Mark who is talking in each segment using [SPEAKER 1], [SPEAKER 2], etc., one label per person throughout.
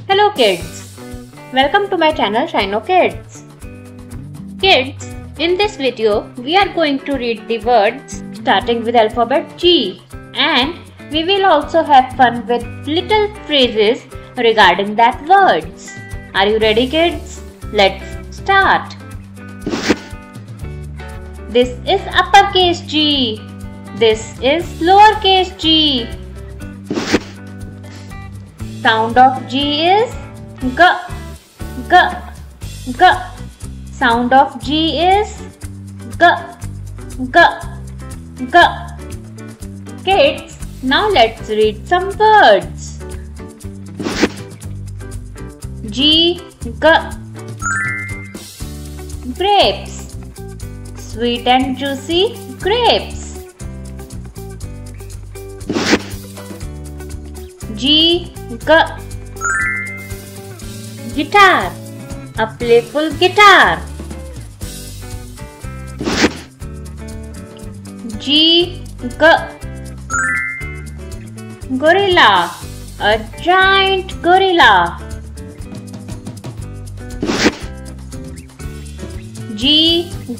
[SPEAKER 1] Hello kids, welcome to my channel Shino Kids. Kids, in this video we are going to read the words starting with alphabet G, and we will also have fun with little phrases regarding that words. Are you ready kids? Let's start. This is uppercase G. This is lowercase g. Sound of G is G, G, G. Sound of G is G, G, G. Kids, now let's read some words. G, G. Grapes. Sweet and juicy grapes. G, G. Guitar. A playful guitar. G, G. Gorilla. A giant gorilla. G, G.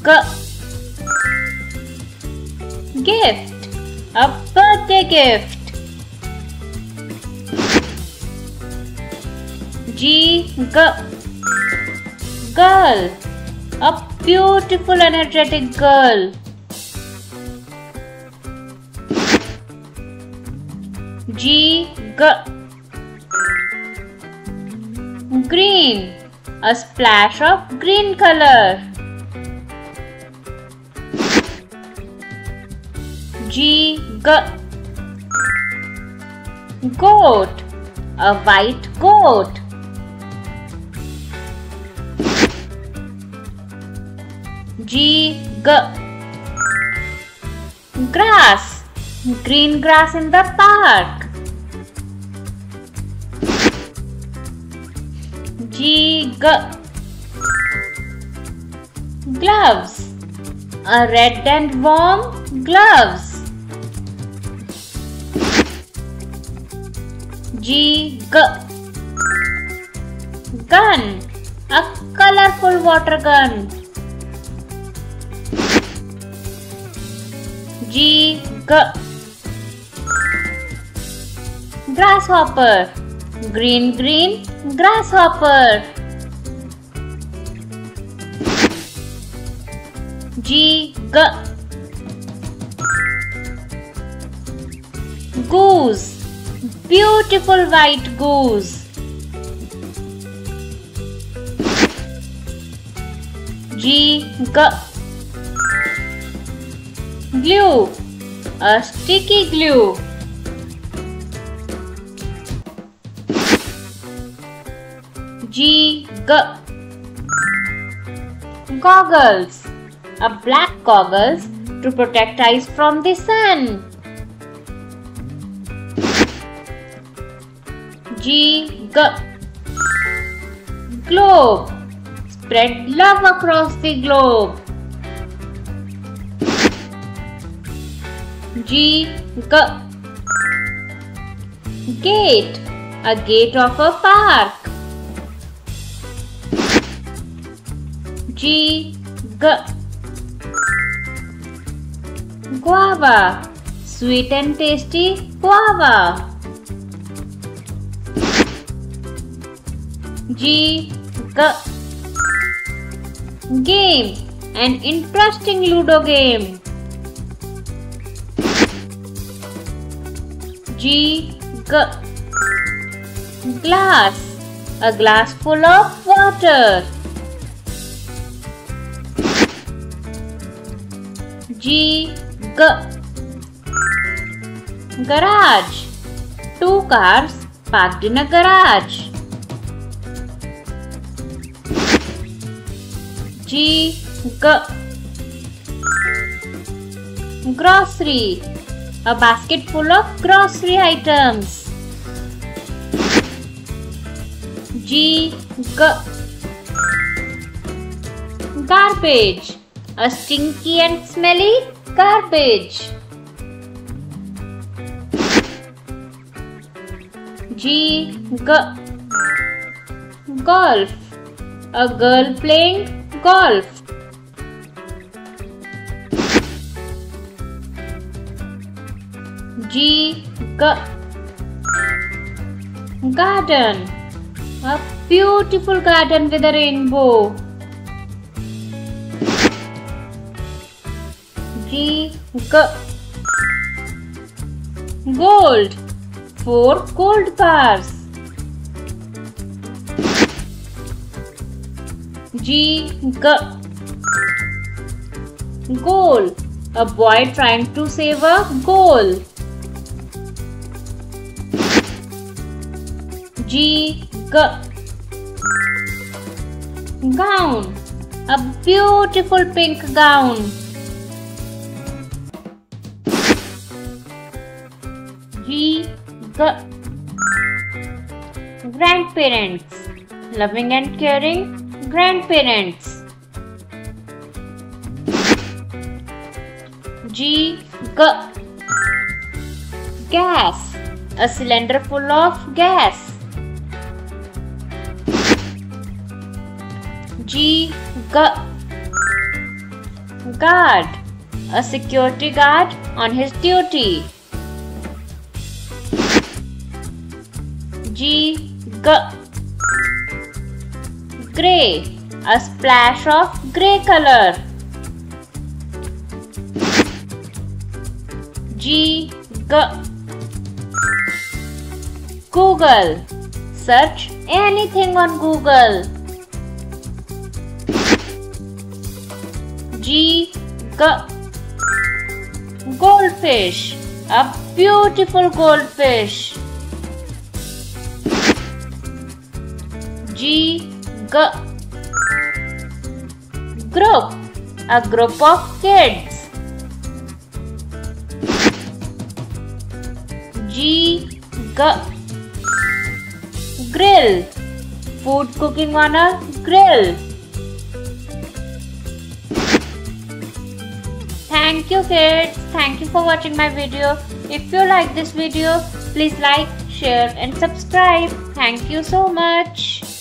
[SPEAKER 1] Gift. A birthday gift. G, G. Girl. A beautiful energetic girl. G, G. Green. A splash of green color. G, G. Goat. A white goat. G, G. Grass. Green grass in the park. G, G. Gloves. A red and warm gloves. G, G. Gun. A colorful water gun. G, G. Grasshopper. Green, green grasshopper. G, G. Goose. Beautiful white goose. G, G. Glue. A sticky glue. G, G. Goggles. A black goggles to protect eyes from the sun. G, G. Globe. Spread love across the globe. G, G. Gate. A gate of a park. G, G. Guava. Sweet and tasty guava. G, G. Game. An interesting Ludo game. G, G. Glass. A glass full of water. G, G. Garage. Two cars parked in a garage. G, G. Grocery. A basket full of grocery items. G, G. Garbage. A stinky and smelly garbage. G, G. golf. A girl playing golf. G garden. A beautiful garden with a rainbow. G gold. 4 gold bars. G goal. A boy trying to save a goal. G gown. A beautiful pink gown. G grandparents. Loving and caring grandparents. G gas. A cylinder full of gas. G guard. A security guard on his duty. G grey. A splash of grey color. G Google. Search anything on Google. G goldfish. A beautiful goldfish. G group. A group of kids. G grill. Food cooking on a grill. Thank you kids. Thank you for watching my video. If you like this video, please like, share and subscribe. Thank you so much.